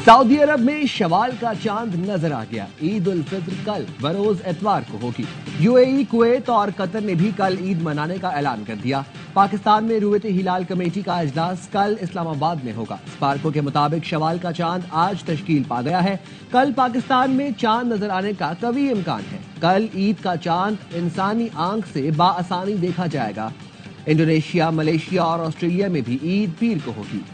Saudi अरब में शवाल का चांद नजर आ गया। ईद उल फित्र कल बरोज एतवार को होगी। यूएई, कुवैत और कतर ने भी कल ईद मनाने का ऐलान कर दिया। पाकिस्तान में रुयत हिलाल कमेटी का इजलास कल इस्लामाबाद में होगा। स्पार्को के मुताबिक शवाल का चांद आज तश्कील पा गया है। कल पाकिस्तान में चांद नजर आने का कवी इम्कान है। कल ईद का चांद इंसानी आंख से बाआसानी देखा जाएगा। इंडोनेशिया, मलेशिया और ऑस्ट्रेलिया में भी ईद पीर को होगी।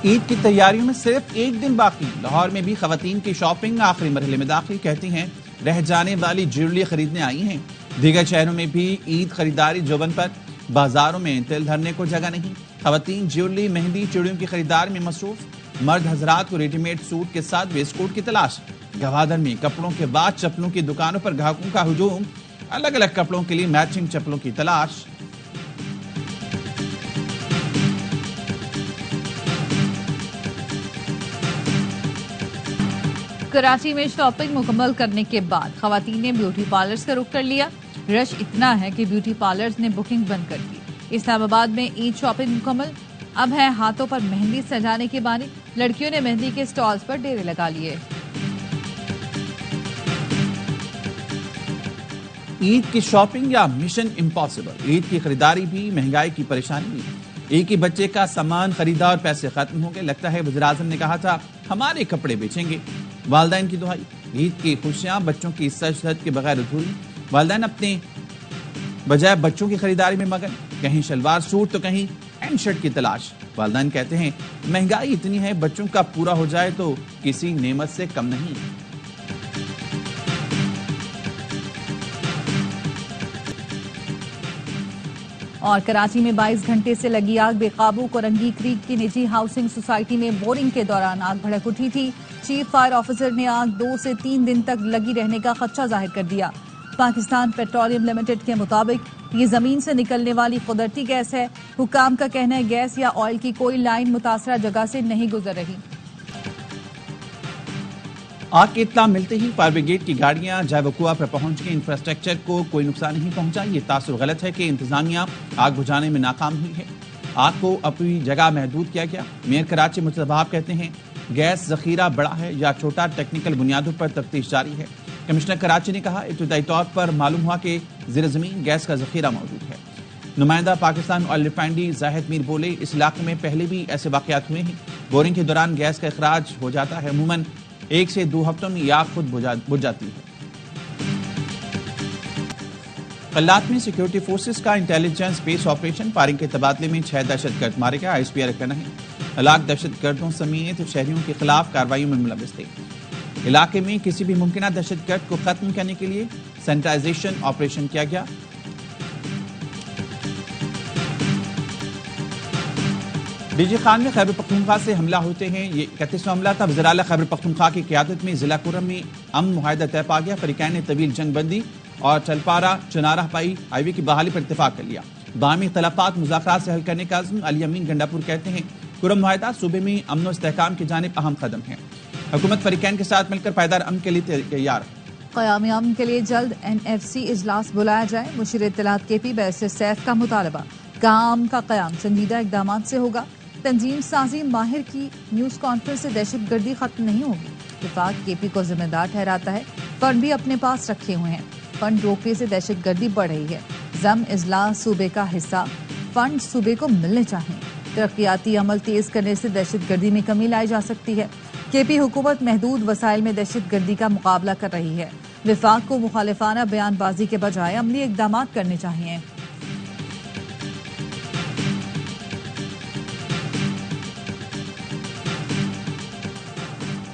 ईद की तैयारियों में सिर्फ एक दिन बाकी। लाहौर में भी खवातीन की शॉपिंग आखिरी मरहले में दाखिल। कहती हैं रह जाने वाली ज्वेलरी खरीदने आई हैं। दीगर शहरों में भी ईद खरीदारी जोबन पर। बाजारों में तिल धरने को जगह नहीं। खवातीन ज्वेलरी, मेहंदी, चूड़ियों की खरीदारी में मसरूफ। मर्द हजरात को रेडीमेड सूट के साथ वेस्टकोट की तलाश। गवादर में कपड़ों के बाद चप्पलों की दुकानों पर ग्राहकों का हुजूम। अलग अलग कपड़ों के लिए मैचिंग चप्पलों की तलाश। कराची में शॉपिंग मुकम्मल करने के बाद खवातीन ने ब्यूटी पार्लर्स का रुख कर लिया। रश इतना है कि ब्यूटी पार्लर्स ने बुकिंग बंद कर दी। इस्लामाबाद में ईद शॉपिंग मुकम्मल। अब है हाथों पर मेहंदी सजाने की बारी। लड़कियों ने मेहंदी के स्टॉल्स पर डेरे लगा लिए। ईद की शॉपिंग या मिशन इम्पॉसिबल। ईद की खरीदारी भी, महंगाई की परेशानी भी। एक ही बच्चे का सामान खरीदा और पैसे खत्म हो गए। लगता है वज़ीर आज़म ने कहा था हमारे कपड़े बेचेंगे। वालदैन की दुहाई। ईद की खुशियां बच्चों की सज धज के बगैर अधूरी। वालदैन अपने बजाय बच्चों की खरीदारी में मगन। कहीं शलवार सूट तो कहीं पैंट शर्ट की तलाश। वालदैन कहते हैं महंगाई इतनी है, बच्चों का पूरा हो जाए तो किसी नेमत से कम नहीं। और कराची में 22 घंटे से लगी आग बेकाबू। कोरंगी क्रीक की निजी हाउसिंग सोसाइटी में बोरिंग के दौरान आग भड़क उठी थी। चीफ फायर ऑफिसर ने आग 2 से 3 दिन तक लगी रहने का खदशा जाहिर कर दिया। पाकिस्तान पेट्रोलियम लिमिटेड के मुताबिक ये जमीन से निकलने वाली कुदरती गैस है। हुकाम का कहना है गैस या ऑयल की कोई लाइन मुतासरा जगह से नहीं गुजर रही। आग की इत्तला मिलते ही फायर ब्रिगेड की गाड़ियां जायवकुआ पर पहुंच गई। इंफ्रास्ट्रक्चर को कोई नुकसान नहीं पहुंचा। ये तासुर गलत है कि इंतजामिया आग बुझाने में नाकाम हुई है। आग को अपनी जगह महदूद किया गया। मेयर कराची मुस्तफा कहते हैं गैस जखीरा बड़ा है या छोटा, टेक्निकल बुनियादों पर तफ्तीश जारी है। कमिश्नर कराची ने कहा इब्तदाई तौर पर मालूम हुआ कि ज़ेर ज़मीन गैस का जखीरा मौजूद है। नुमाइंदा पाकिस्तान ऑयल रिफाइनरी जाहिद मीर बोले इस इलाके में पहले भी ऐसे वाक़यात हुए हैं। बोरिंग के दौरान गैस का इखराज हो जाता है। अमूमन 1 से 2 हफ्तों में आग खुद बुझ जाती है। कल्लात में सिक्योरिटी फोर्सेस का इंटेलिजेंस बेस ऑपरेशन। फायरिंग के तबादले में 6 दहशतगर्द मारे गए। ISPR का कहना है हलाक दहशतगर्दों समेत शहरियों के खिलाफ कार्रवाइयों में मुलविस थे। इलाके में किसी भी मुमकिन दहशतगर्द को खत्म करने के लिए सैनिटाइजेशन ऑपरेशन किया गया। डीजी खान में खैबर पख्तूनख्वा से हमला होते हैं। ये 31वां हमला था। वज़ीर आला खैबर पख्तूनख्वा की क़यादत में जिला कुरम में अमन मुआहदा तय पा गया। फरीकैन ने तवील जंग बंदी और चलपारा चनारा पाई हाईवे की बहाली पर इत्तेफाक कर लिया। बाहमी इख्तिलाफात मुज़ाकरात से हल करने का अज़्म। अली अमीन गंडापुर कहते हैं कुरम मुआहदा सूबे में अमन व इस्तेहकाम की जानिब अहम कदम है। हुकूमत फरीकैन के साथ मिलकर पायदार अमन के लिए तैयार है। क़याम अमन के लिए जल्द NFC इजलास बुलाया जाए। मुशीर इत्तलात KP बैरिस्टर सैफ का मुतालबा। काम का क़याम संजीदा इक़दामात से होगा। तंजीम साजी माहिर की न्यूज़ कॉन्फ्रेंस से दहशत गर्दी खत्म नहीं होगी। वफाक KP को जिम्मेदार ठहराता है। फंड भी अपने पास रखे हुए हैं। फंड रोकने से दहशत गर्दी बढ़ रही है। जम इजलास सूबे का हिस्सा। फंड सूबे को मिलने चाहिए। तरक्याती अमल तेज करने से दहशत गर्दी में कमी लाई जा सकती है। KP हुकूमत महदूद वसाइल में दहशत गर्दी का मुकाबला कर रही है। वफाक को मुखालिफाना बयानबाजी के बजाय अमली इक़दाम करने चाहिए।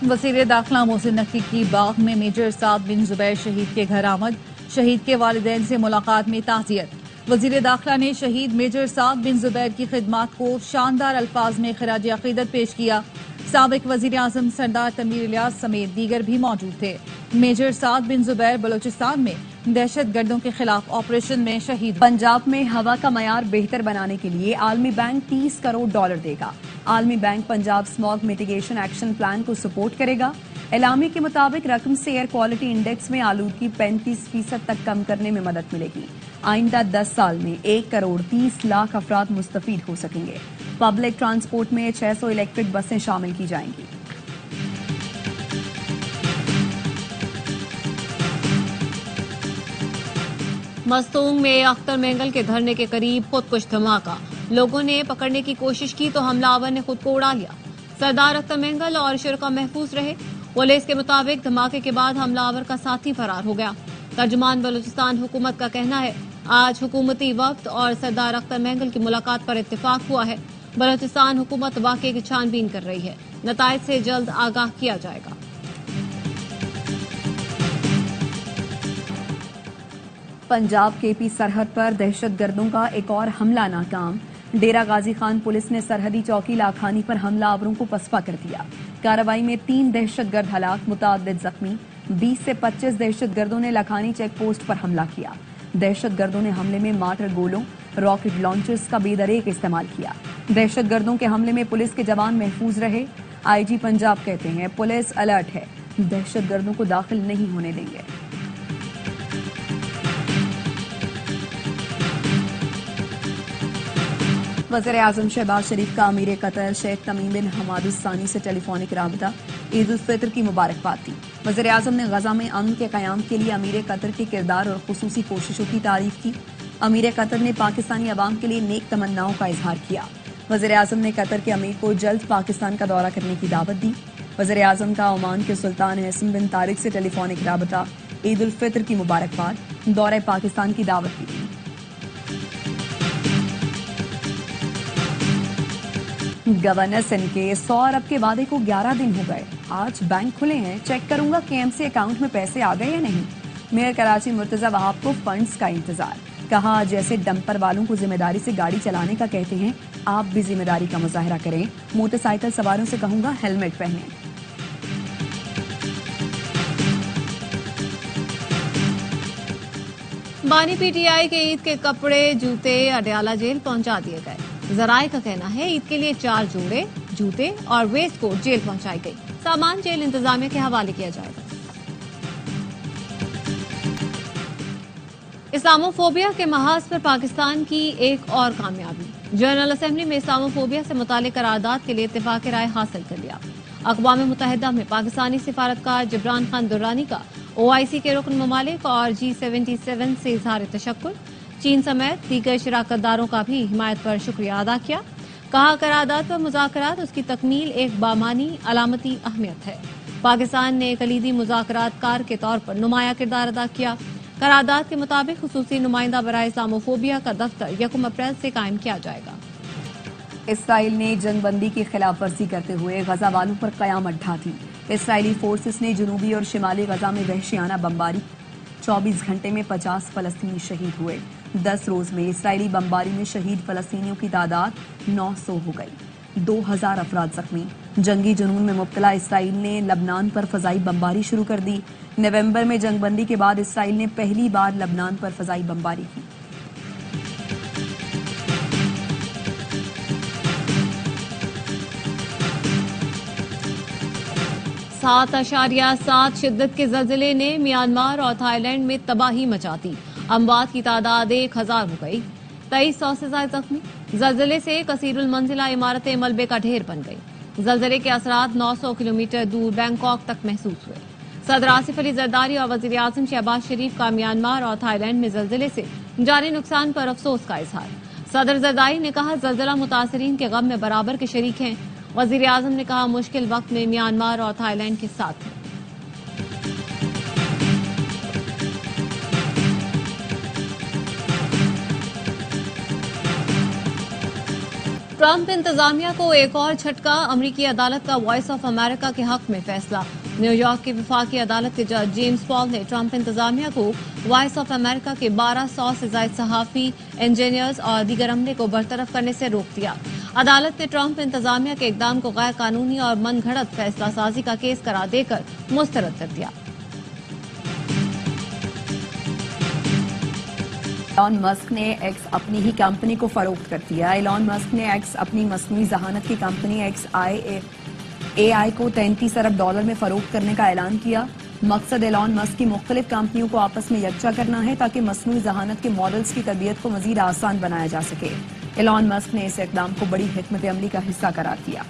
वज़ीर दाखिला मोहसिन नकवी की बाग में मेजर साद बिन जुबैर शहीद के घर आमद। शहीद के वालिदैन से मुलाकात में ताज़ियत। वज़ीर दाखिला ने शहीद मेजर साद बिन जुबैर की खिदमात को शानदार अल्फाज में खराज अक़ीदत पेश किया। साबिक वज़ीर आज़म सरदार तमीर इलियास समेत दीगर भी मौजूद थे। मेजर साद बिन जुबैर बलूचिस्तान में दहशत गर्दों के खिलाफ ऑपरेशन में शहीद। पंजाब में हवा का मयार बेहतर बनाने के लिए आलमी बैंक $30 करोड़ देगा। आलमी bank Punjab smog mitigation action plan को सपोर्ट करेगा। एलामी के मुताबिक रकम से एयर क्वालिटी इंडेक्स में आलूदगी 35% तक कम करने में मदद मिलेगी। आइंदा 10 साल में 1 करोड़ 30 लाख अफराद मुस्तफीद हो सकेंगे। पब्लिक ट्रांसपोर्ट में 600 इलेक्ट्रिक बसें शामिल की जाएंगी। मस्तूंग में अख्तर मेंगल के धरने के करीब खुदकुश धमाका। लोगों ने पकड़ने की कोशिश की तो हमलावर ने खुद को उड़ा लिया। सरदार अख्तर मेंगल और शुरका महफूज रहे। पुलिस के मुताबिक धमाके के बाद हमलावर का साथी फरार हो गया। तर्जुमान बलूचिस्तान हुकूमत का कहना है आज हुकूमती वफ्द और सरदार अख्तर मेंगल की मुलाकात पर इत्तेफाक हुआ है। बलूचिस्तान हुकूमत वाक़े की छानबीन कर रही है। नताइज से जल्द आगाह किया जाएगा। पंजाब केपी सरहद पर दहशतगर्दों का एक और हमला नाकाम। डेरा गाजी खान पुलिस ने सरहदी चौकी लाखानी पर हमलावरों को पसपा कर दिया। कार्रवाई में 3 दहशतगर्द हलाक, मुतअद्दिद जख्मी। 20 से 25 दहशतगर्दों ने लाखानी चेक पोस्ट पर हमला किया। दहशतगर्दों ने हमले में मार्टर गोलों, रॉकेट लॉन्चर्स का बेदरेक इस्तेमाल किया। दहशतगर्दों के हमले में पुलिस के जवान महफूज रहे। आईजी पंजाब कहते हैं पुलिस अलर्ट है, दहशतगर्दों को दाखिल नहीं होने देंगे। वज़ीर आज़म शहबाज शरीफ का अमीर कतर शेख तमीम बिन हमाद सानी से टेलीफोनिक राबता। ईद उल फितर की मुबारकबाद दी। वज़ीर आज़म ने गजा में अमन के क़याम के लिए अमीर कतर के किरदार और खुसूसी कोशिशों की तारीफ की। अमीर कतर ने पाकिस्तानी अवाम के लिए नेक तमन्नाओं का इजहार किया। वज़ीर आज़म ने कतर के अमीर को जल्द पाकिस्तान का दौरा करने की दावत दी। वज़ीर आज़म का ओमान के सुल्तान हैसम बिन तारिक से टेलीफोनिक राबता। ईद उल फितर की मुबारकबाद, दौरे पाकिस्तान की दावत भी दी। गवर्नर सिंह के 100 अरब के वादे को 11 दिन हो गए। आज बैंक खुले हैं, चेक करूंगा केएमसी अकाउंट में पैसे आ गए या नहीं। मेयर कराची मुर्तजा वहाब को फंड्स का इंतजार। कहा जैसे डंपर वालों को जिम्मेदारी से गाड़ी चलाने का कहते हैं, आप भी जिम्मेदारी का मुजाहरा करें। मोटरसाइकिल सवारों से कहूंगा हेलमेट पहनें। बानी पीटीआई के ईद के कपड़े, जूते अडयाला जेल पहुंचा दिए गए। जराये का कहना है ईद के लिए 4 जोड़े जूते और वेस्ट कोट जेल पहुंचाई गई। सामान जेल इंतजामिया के हवाले किया जाएगा। इस्लामोफोबिया के महाज पर पाकिस्तान की एक और कामयाबी। जनरल असेंबली में इस्लामोफोबिया से मुतालिक करारदाद के लिए इत्तेफाक राय हासिल कर लिया। अक़वाम मुत्तहिदा में पाकिस्तानी सिफारतकार जिब्रान खान दुर्रानी का OIC के रुकन ममालिक और G77 से इजहार तशक्कुर। चीन समेत दीगर शिराकतदारों का भी हिमायत पर शुक्रिया अदा किया। कहा करारदाद पर मुज़ाकरात उसकी तकमील एक बामानी अलामती अहमियत है। पाकिस्तान ने कलीदी मुज़ाकरातकार के तौर पर नुमाया किरदार अदा किया। करारदाद के मुताबिक खुसूसी नुमाइंदा बराए इस्लामोफोबिया का दफ्तर 1 अप्रैल से कायम किया जाएगा। इसराइल ने जंगबंदी की खिलाफ वर्जी करते हुए गजा वालों पर कयामत ढा दी। इसराइली फोर्सेस ने जनूबी और शिमाली गजा में वहशियाना बमबारी। 24 घंटे में 50 फलस्तीनी शहीद हुए। 10 रोज में इसराइली बमबारी में शहीद फलस्तीनियों की तादाद 900 हो गई। 2000 अफराद जख्मी। जंगी जुनून में मुब्तला इसराइल ने लबनान पर फजाई बमबारी शुरू कर दी। नवंबर में जंगबंदी के बाद इसराइल ने पहली बार लबनान पर फजाई बमबारी की। सात 7.7 शिद्दत के ज़लज़ले ने म्यांमार और थाईलैंड में तबाही मचा दी। अमवात की तादाद 1000 हो गई। 2300 से ज्यादा जख्मी। ज़लज़ले से कसीरुल मंजिला इमारतें मलबे का ढेर बन गई। ज़लज़ले के असरात 900 किलोमीटर दूर बैंकॉक तक महसूस हुए। सदर आसिफ अली जरदारी और वज़ीर आज़म शहबाज शरीफ का म्यांमार और थाईलैंड में ज़लज़ले से जानी नुकसान पर अफसोस का इजहार। सदर जरदारी ने कहा ज़लज़ला मुतासरीन के गम में बराबर के शरीक हैं। वज़ीर आज़म ने कहा मुश्किल वक्त में म्यांमार और थाईलैंड के साथ हैं। ट्रंप इंतजामिया को एक और झटका। अमरीकी अदालत का वॉइस ऑफ अमेरिका के हक में फैसला। न्यूयॉर्क की वफाकी अदालत के जज जेम्स पॉल ने ट्रंप इंतजामिया को वॉइस ऑफ अमेरिका के 1200 से ज्यादा सहाफी, इंजीनियर्स और दीगर अमले को बरतरफ करने से रोक दिया। अदालत ने ट्रंप इंतजामिया के इकदाम को गैर कानूनी और मन घड़त फैसला साजी का केस करार देकर मुस्तरद कर दिया। एलॉन मस्क ने एक्स अपनी ही कंपनी को फरोख्त कर दिया। एलॉन मस्क ने एक्स अपनी मस्नूई जहानत की कंपनी XAI को $33 अरब में फरोख्त करने का ऐलान किया। मकसद एलॉन मस्क की मुख्तलिफ कंपनियों को आपस में यकजा करना है ताकि मस्नूई जहानत के मॉडल्स की तरबियत को मजीद आसान बनाया जा सके। ایلان مسک نے اس اقدام کو بڑی حکمت عملی کا حصہ قرار دیا